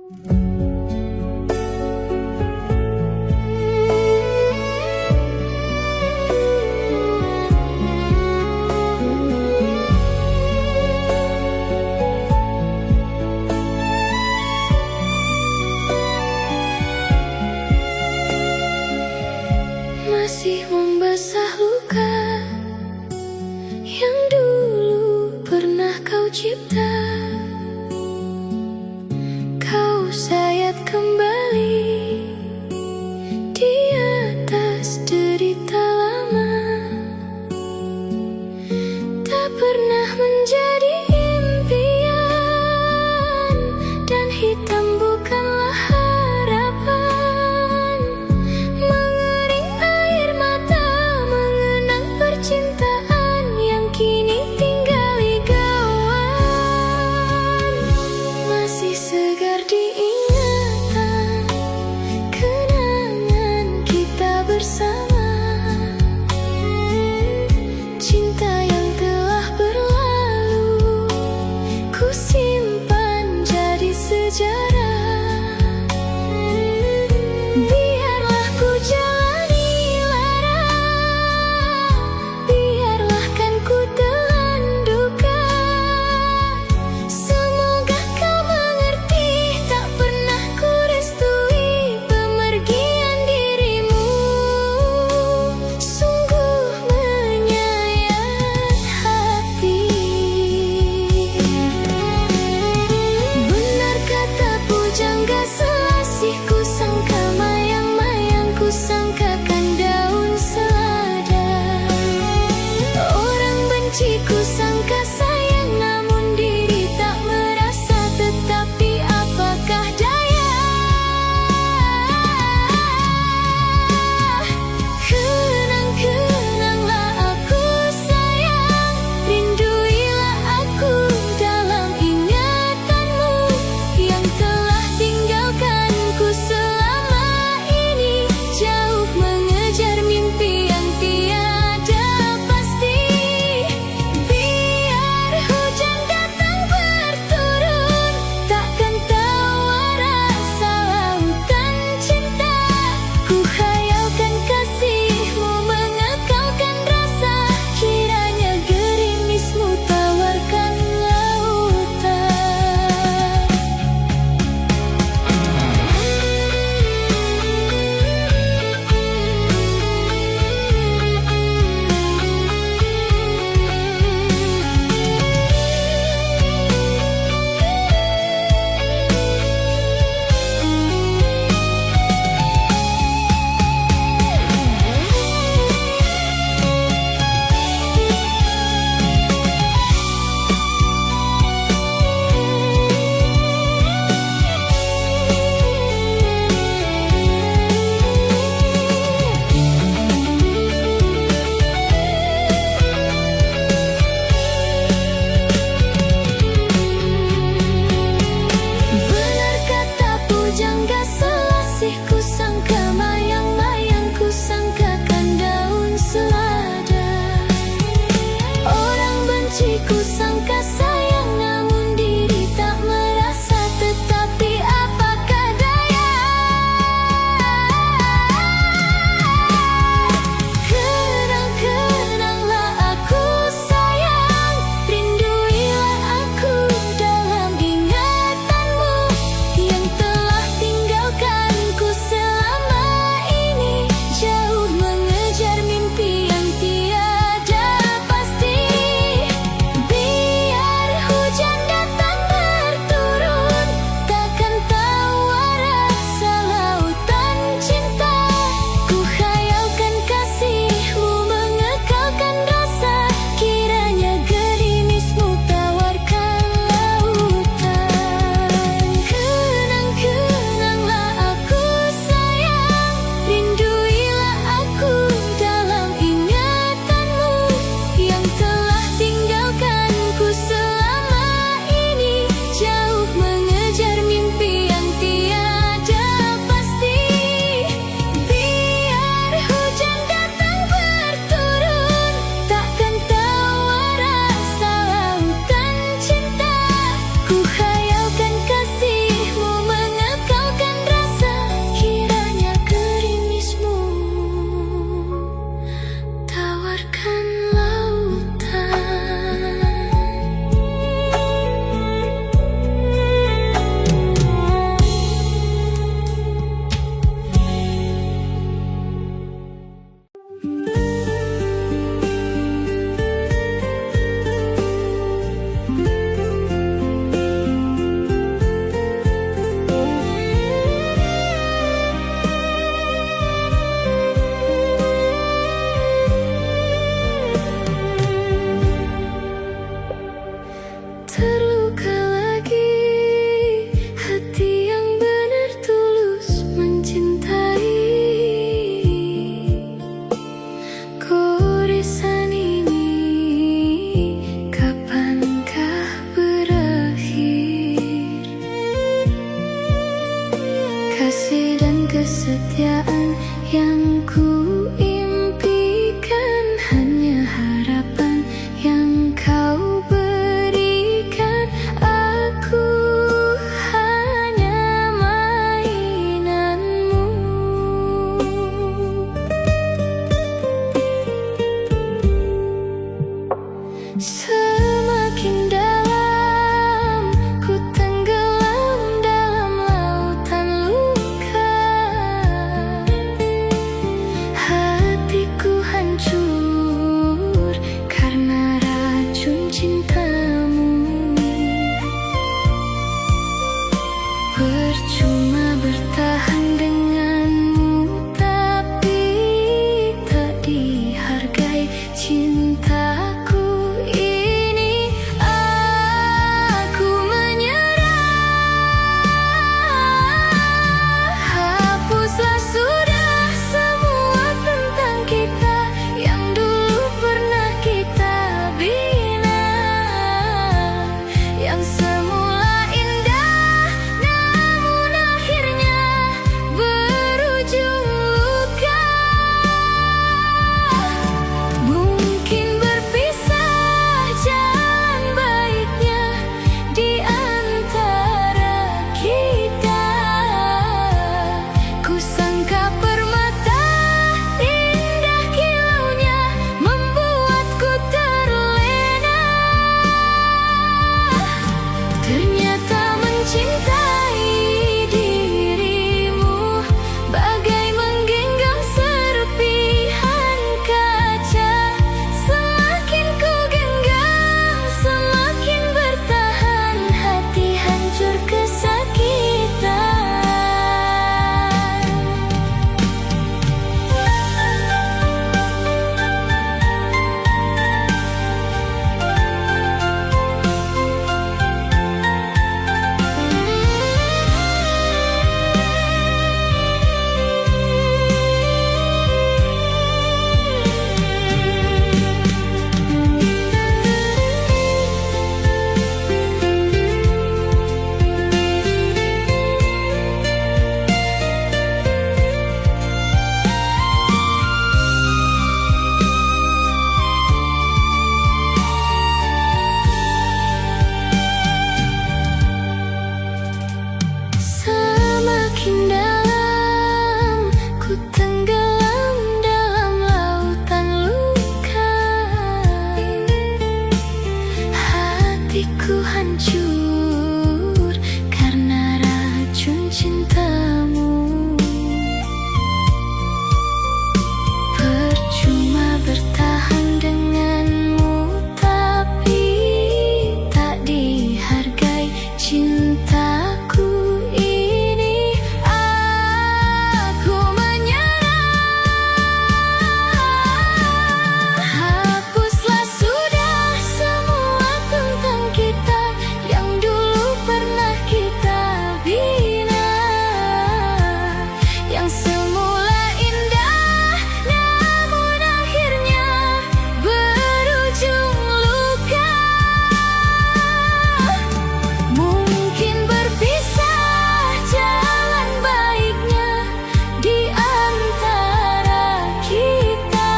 Masih membasah luka yang dulu pernah kau cipta. Kau sayat kembali di atas derita lama. Tak pernah menjadi impian, dan hitam bukanlah harapan. Mengering air mata mengenang percintaan yang kini tinggali gawan. Masih segar diingatan kenangan kita bersama. Cinta yang telah berlalu ku simpan jadi sejarah. Biarlah ku jalani lara, biarlah kan ku telan duka. Semoga kau mengerti, tak pernah ku restui pemergian dirimu. Sungguh menyayat hati. Benar kata pujangga Selasih, ku sangka mayang-mayang, ku sangkakan daun selada. Orang benci ku sangka sayang, namun diri tak merasa. Tetapi apakah daya, kenang-kenanglah aku sayang. Rinduilah aku dalam ingatanmu yang telah tinggalkan kesetiaan yang ku impikan, hanya harapan yang kau berikan. Aku hanya mainanmu. Semakin dalam ku tenggelam dalam lautan luka, hatiku hancur karena racun cintamu. Percuma bertahan denganmu, tapi tak dihargai cintaku ini. Aku menyerah. Hapuslah sudah semua tentang kita yang dulu pernah kita bina, yang semula indah namun akhirnya berujung luka. Mungkin berpisah jalan baiknya di antara kita. Kusangka permata indah kilaunya membuatku terlena. Ternyata mencintai dirimu bagai menggenggam serpihan kaca. Semakin ku genggam, semakin bertahan, hati hancur kesakitan. Semakin dalam ku tenggelam dalam lautan luka, hatiku hancur karena racun cintamu. Percuma bertahan denganmu, tapi tak dihargai cintaku ini. Aku menyerah. Hapuslah sudah semua tentang kita yang dulu pernah kita bina, yang semula indah namun akhirnya berujung luka. Mungkin berpisah jalan baiknya di antara kita.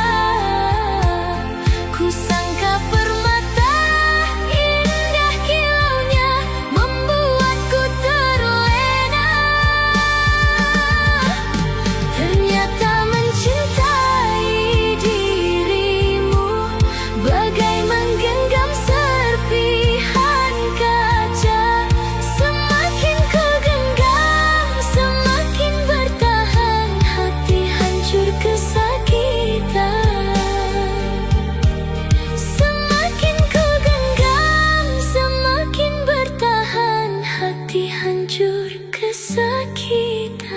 Kusangka permata indah kilaunya membuatku terlena. Ternyata mencintai dirimu bagai menggenggam serpihan kaca. Semakin ku genggam, semakin bertahan, hati hancur kesakitan. Semakin ku genggam, semakin bertahan, hati hancur kesakitan.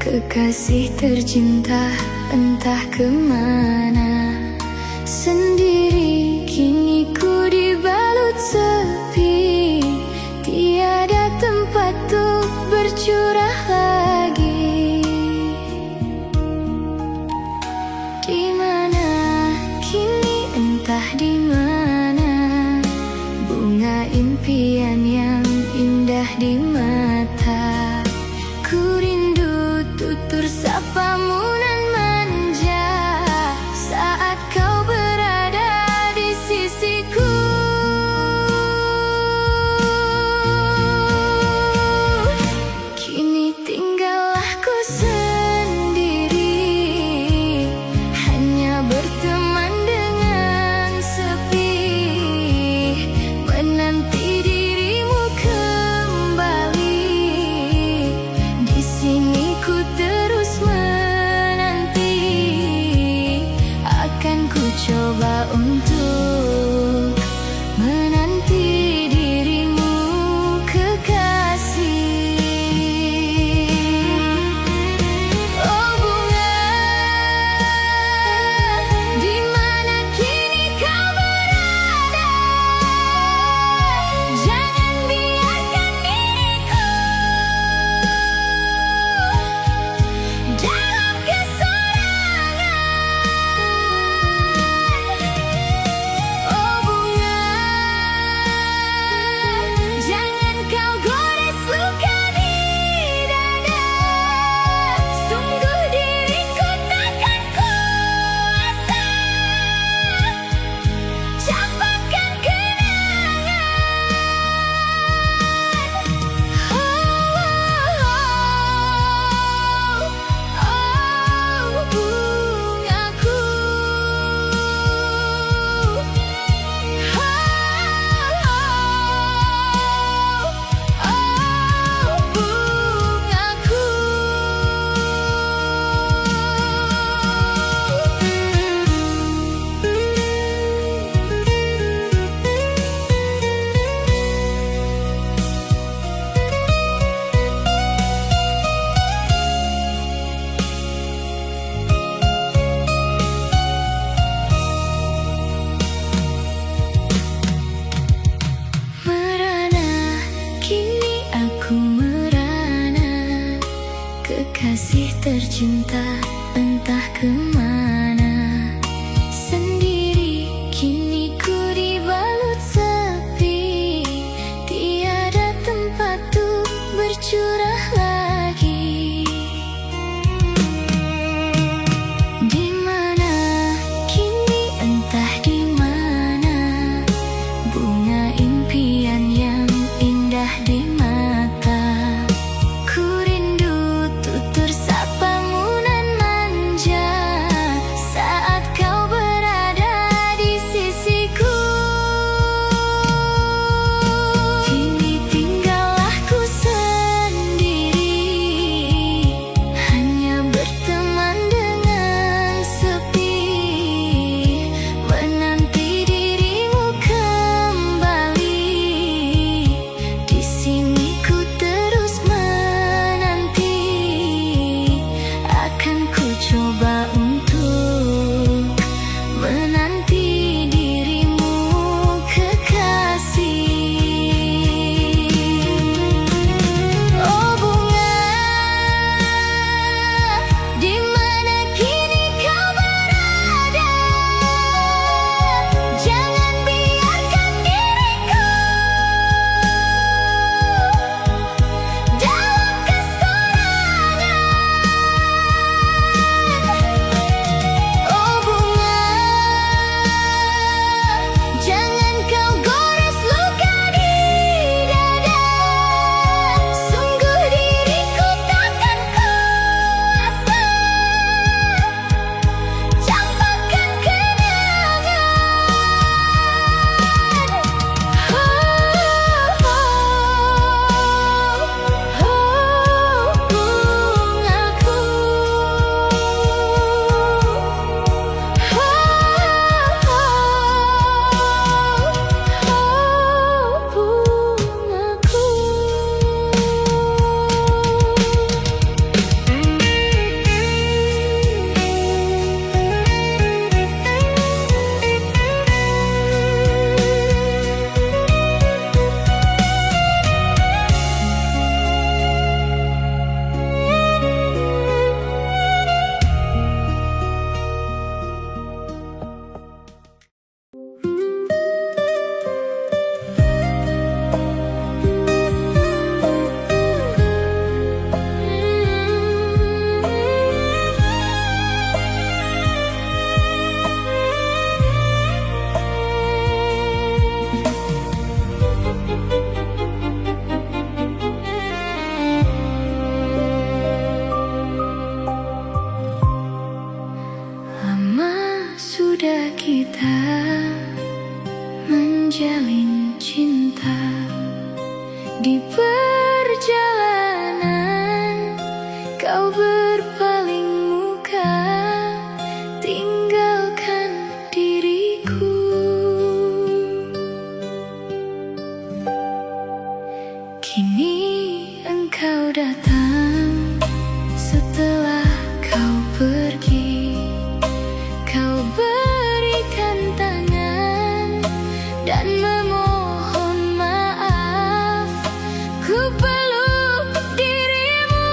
Kekasih tercinta entah kemana, sendiri kini ku dibalut sepi. Tiada tempat untuk bercurah lagi. Di mana kini entah di mana, bunga impian yang indah di mata. Ku rindu tutur sapamu nan manja saat kau berada di sisiku. Kini tinggallah ku sendiri, hanya berteman dengan sepi, menanti dirimu kembali. Di sini ku terus menanti, akan ku coba untuk menanti dirimu kekasih. Oh bunga, di mana kini kau berada? Jangan biarkan diriku dalam kesorangan. Oh bunga, jangan kau gores luka di dada. Sungguh diriku takkan kuasa campakkan kenangan. Oh bungaku, merana kini aku merana, kekasih tercinta entah kemana. Sendiri kini ku dibalut sepi, tiada tempat untuk bercurah lagi. Di mana kini entah di mana, bunga impian yang indah di mata. Ku rindu tutur sapamu nan manja menjalin cinta. Di perjalanan kau berpaling muka, tinggalkan diriku. Kini engkau datang setelah kau pergi. Kau berikan tangan dan memohon maaf. Ku peluk dirimu.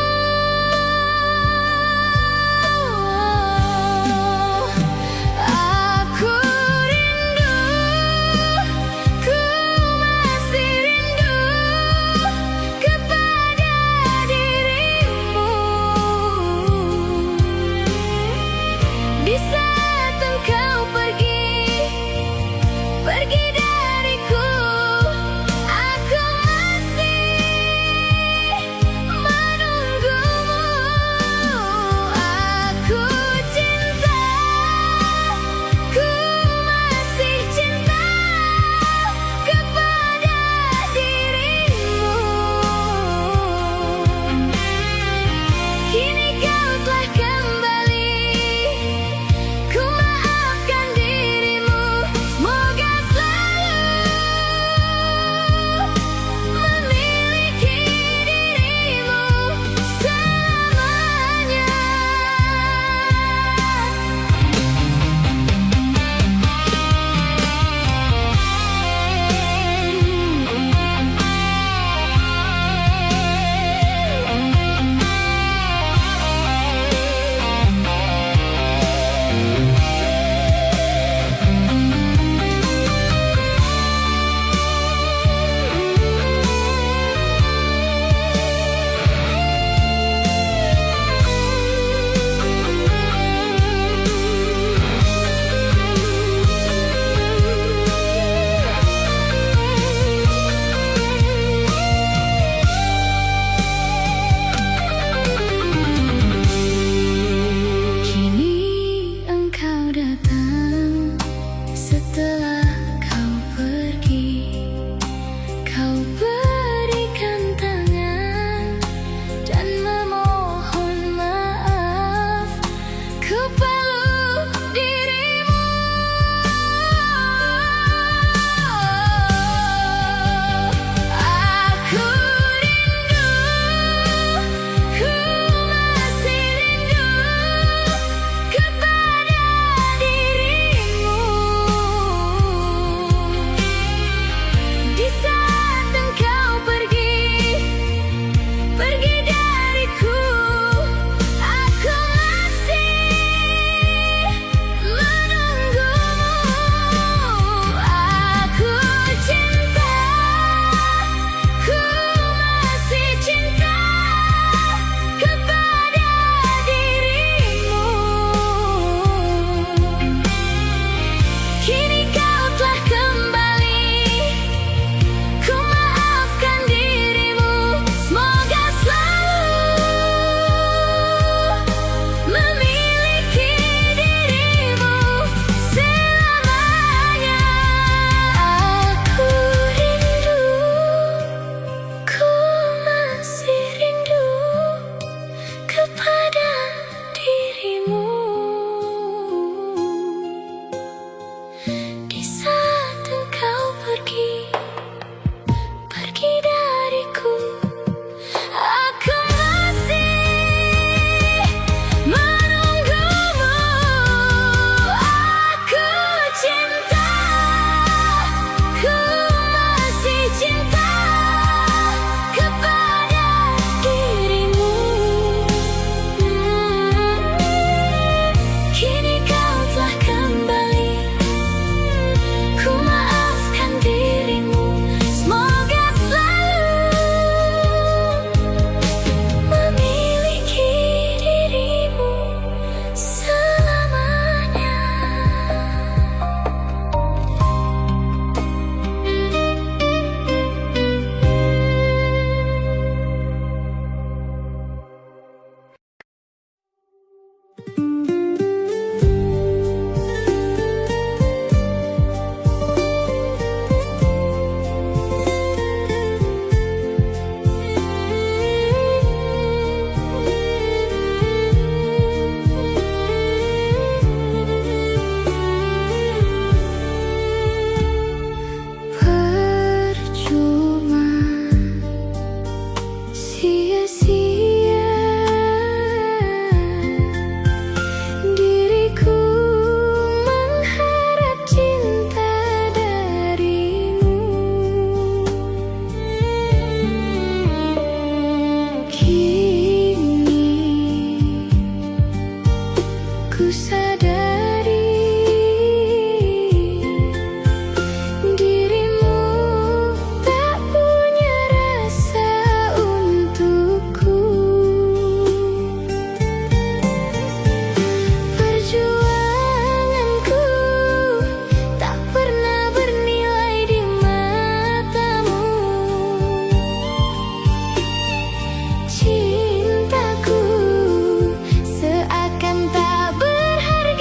ku sadari dirimu tak punya rasa untukku. Perjuanganku tak pernah bernilai di matamu. Cintaku seakan tak berharga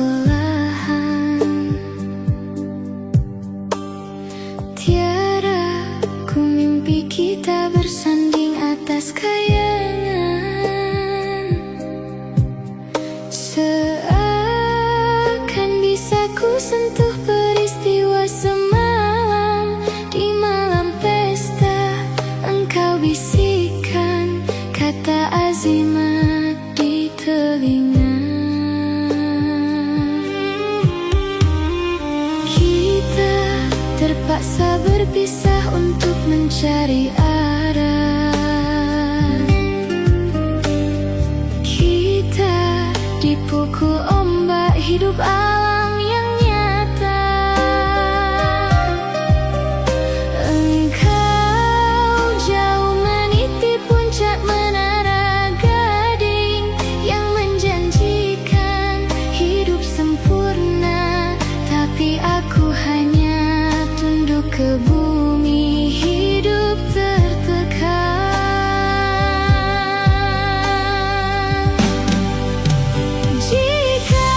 sekolahan. Tiada ku mimpi kita bersanding atas kayangan. Seakan bisa ku sentuh peristiwa semalam. Di malam pesta engkau bisikan kata azimat di telinga. Kita terpaksa berpisah untuk mencari arah. Kita dipukul ombak hidup alam yang nyata. Engkau jauh meniti puncak menara gading yang menjanjikan hidup sempurna, tapi aku hanya tunduk ke bumi, hidup tertekan. Jika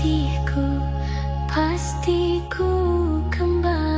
kekasihku, pasti ku kembali.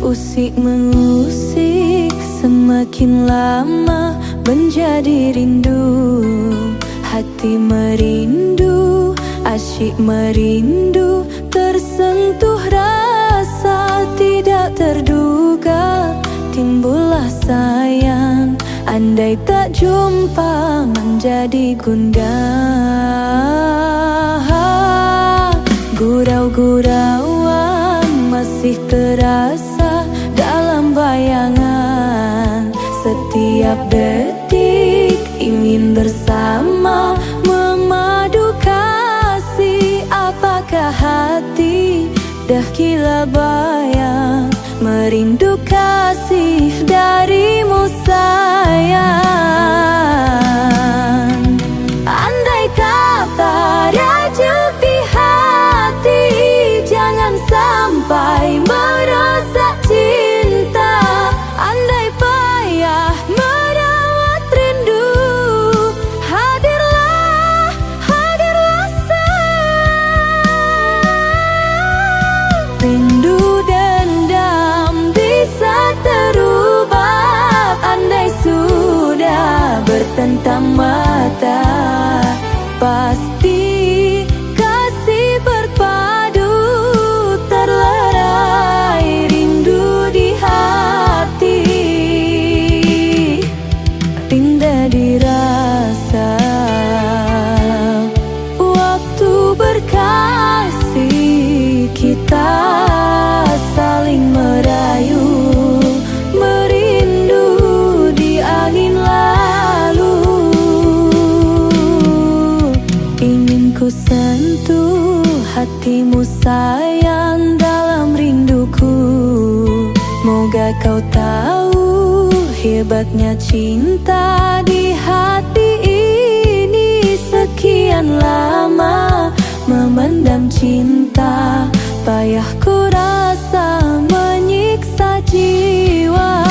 Usik mengusik, semakin lama menjadi rindu. Hati merindu, asyik merindu, tersentuh rasa tidak terduga. Timbullah sayang, andai tak jumpa menjadi gundah. Gurau-gurauan masih terasa dalam bayangan. Setiap detik ingin bersama, memadu kasih. Apakah hati dah gila bayang, merindu kasih darimu sayang. Andai kata rajuk di hati, jangan sampai merusak cinta. Andai payah merawat rindu, hadirlah, hadirlah sayang. Rindu dendam bisa terubah, andai sudah bertentang mata. Pasti kasih berpadu, terlerai rindu di hati. Indah dirasa waktu berkasih, kita saling merayu, merindu di angin lalu. Ingin ku sentuh hatimu sayang dalam rinduku. Moga kau tahu hebatnya cinta di hati ini. Sekian lama memendam cinta, payah ku rasa menyiksa jiwa.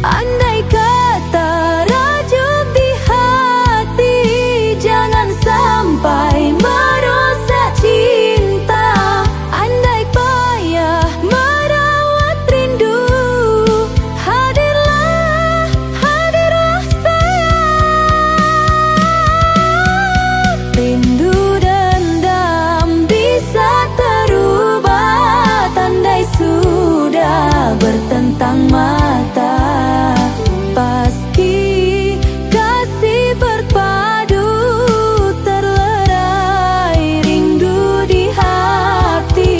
Andai kata rajuk di hati, jangan sampai merusak cinta. Andai payah merawat rindu, hadirlah, hadirlah sayang. Rindu dendam bisa terubah, tandai sudah bertentang mata. Pasti kasih berpadu, terlerai rindu di hati.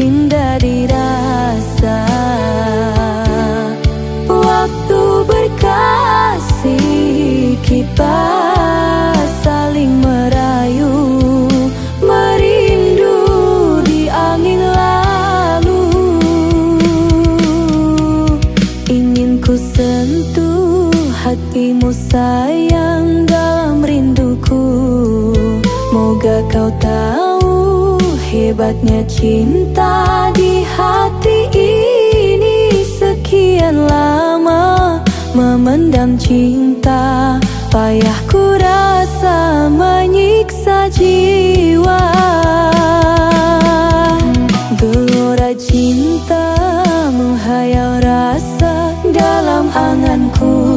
Indah dirasa waktu berkasih, kita saling merayu, merindu di angin lalu. Ingin ku sentuh hatimu sayang dalam rinduku. Moga kau tahu hebatnya cinta di hati ini. Sekian lama memendam cinta, payah ku rasa menyiksa jiwa. Gelora cinta menghayal rasa dalam anganku.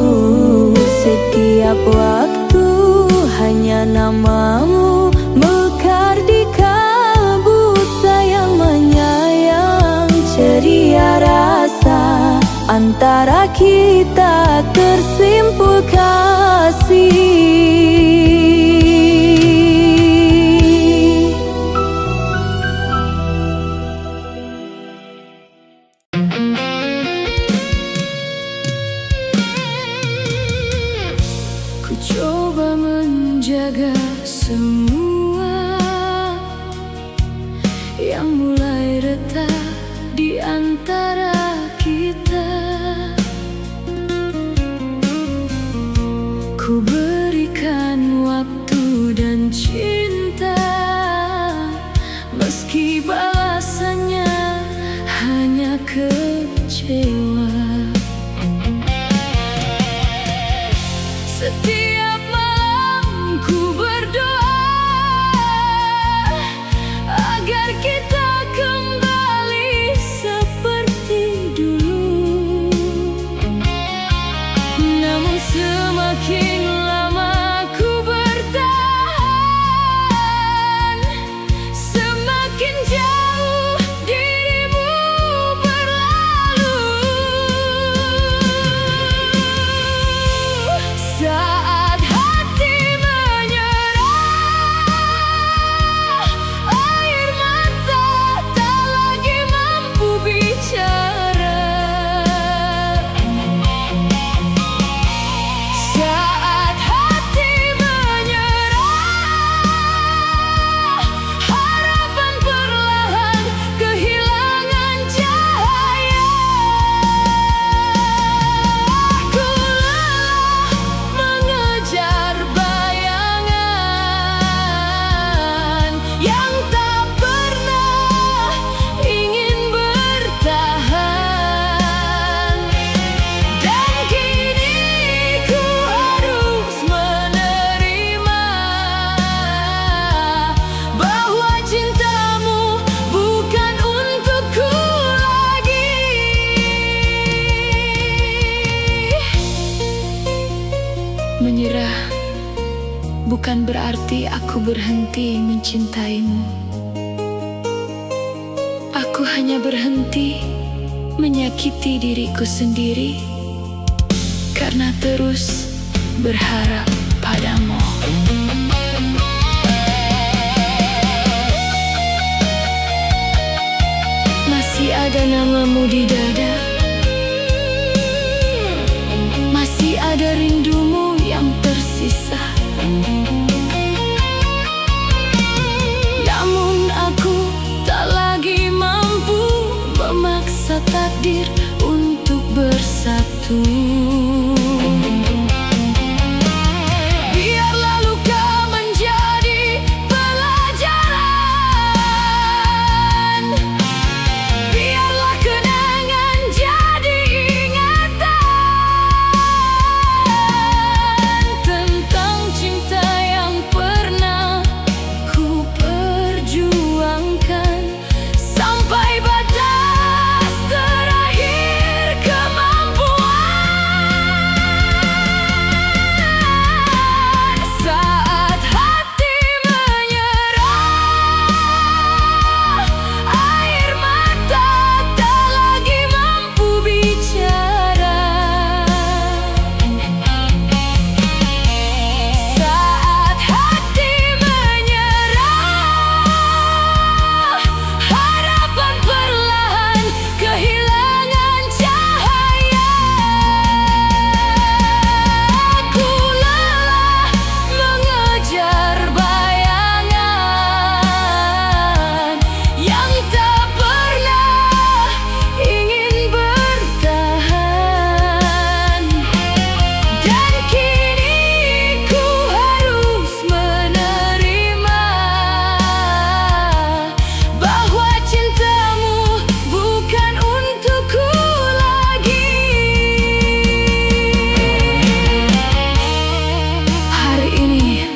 tak tersimpul kasih. Ku coba menjaga semua yang mulai retak di antara kita. Ku berikan waktu dan cinta, meski balasannya hanya kecewa. Setiap malam ku berdoa agar kita kembali seperti dulu. Namun semakin lama ku bertahan, semakin jauh dirimu berlalu. Saat hati menyerah, air mata tak lagi mampu bicara. Saat hati menyerah, harapan perlahan kehilangan cahaya. Ku lelah mengejar bayangan yang tak pernah ingin bertahan. Dan kini ku harus menerima bahwa cintamu bukan untukku lagi. Menyerah bukan berarti aku berhenti mencintaimu. Aku hanya berhenti menyakiti diriku sendiri karena terus berharap padamu. Masih ada namamu di dada, masih ada rindumu yang tersisa. Namun aku tak lagi mampu memaksa takdir untuk bersatu. Biarlah luka menjadi pelajaran, biarlah kenangan jadi ingatan tentang cinta yang pernah ku perjuangkan sampai batas terakhir kemampuan. Saat hati menyerah, air mata tak lagi mampu bicara. Saat hati menyerah, harapan perlahan kehilangan cahaya. Ku lelah mengejar bayangan yang tak pernah ingin bertahan. Dan kini ku harus menerima bahwa cintamu bukan untukku lagi. Hari ini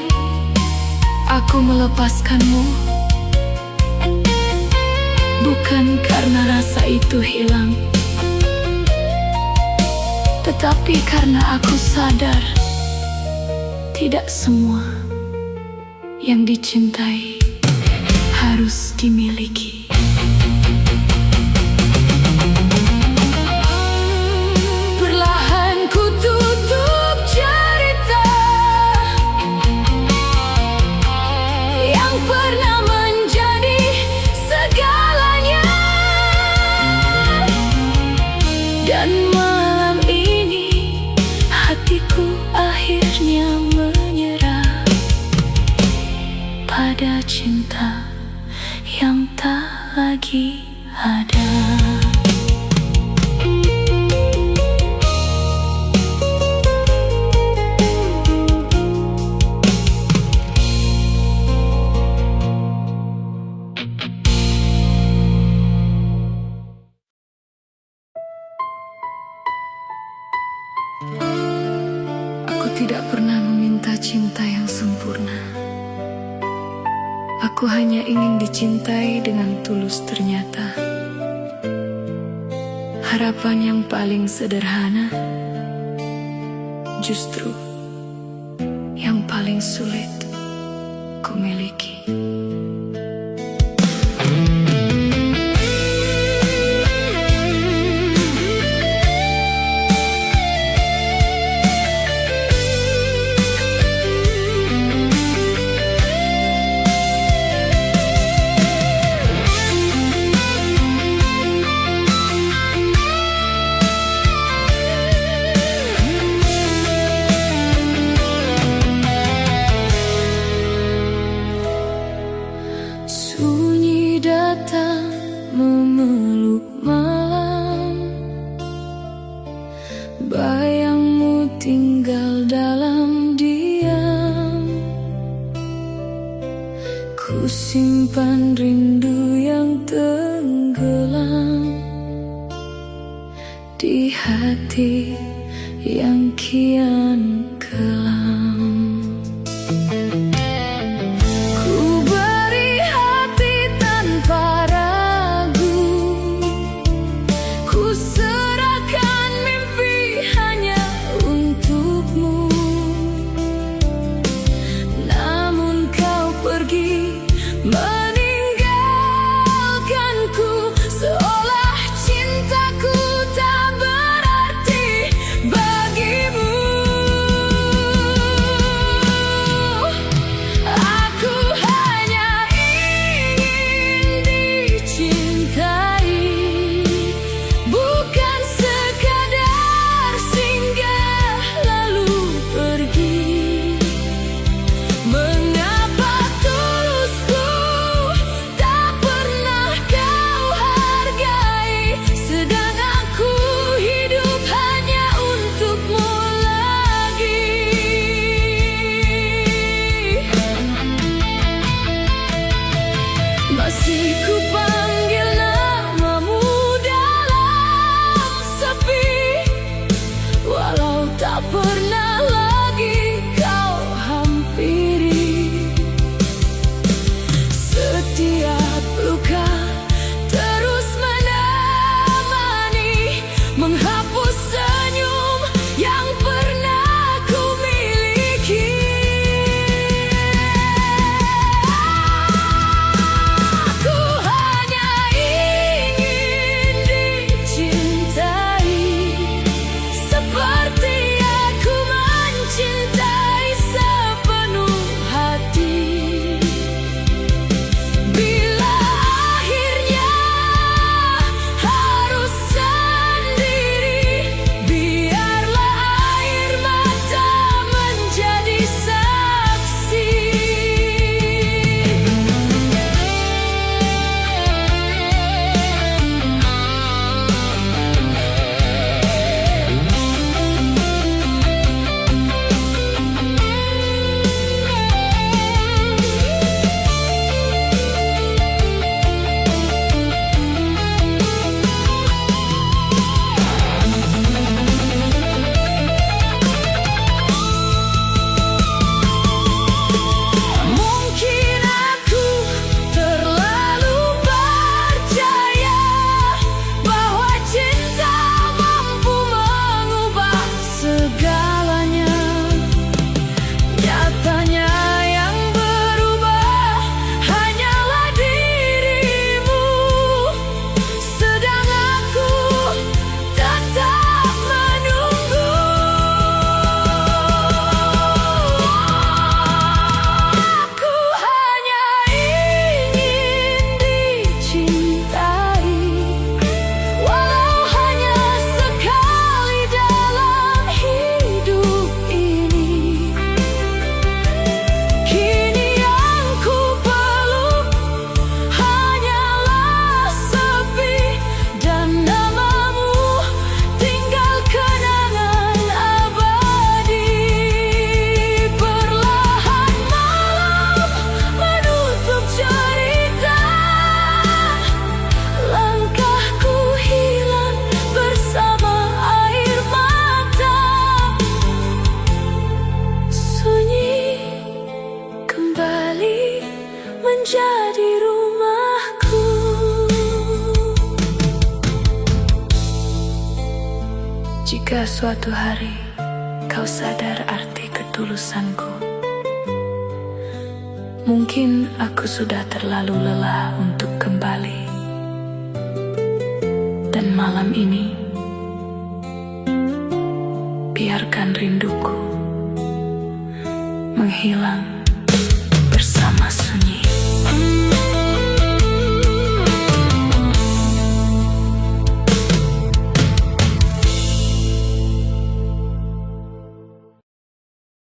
aku melepaskanmu, bukan karena rasa itu hilang, tetapi karena aku sadar tidak semua yang dicintai harus dimiliki. Perlahan ku cinta yang tak lagi ada. Aku tidak pernah meminta cinta yang sempurna. Aku hanya ingin dicintai dengan tulus ternyata. Harapan yang paling sederhana justru yang paling sulit ku miliki. Sunyi datang memeluk malam, bayangmu tinggal dalam diam. Ku simpan rindu yang tenggelam di hati yang kian kelam. Meninggalkanku seolah cintaku tak berarti bagimu. Aku hanya ingin dicintai, bukan sekadar singgah lalu pergi. Mengapa tulusku tak pernah kau hargai, sedang aku hidup hanya untukmu lagi. Masih ku panggil namamu dalam sepi, walau tak pernah lagi kau hampiri. Setiap luka terus menemani, menghapus senyum yang pernah ku miliki. Aku hanya ingin dicintai seperti aku suatu hari kau sadar arti ketulusanku. Mungkin aku sudah terlalu lelah untuk kembali. Dan malam ini, biarkan rinduku menghilang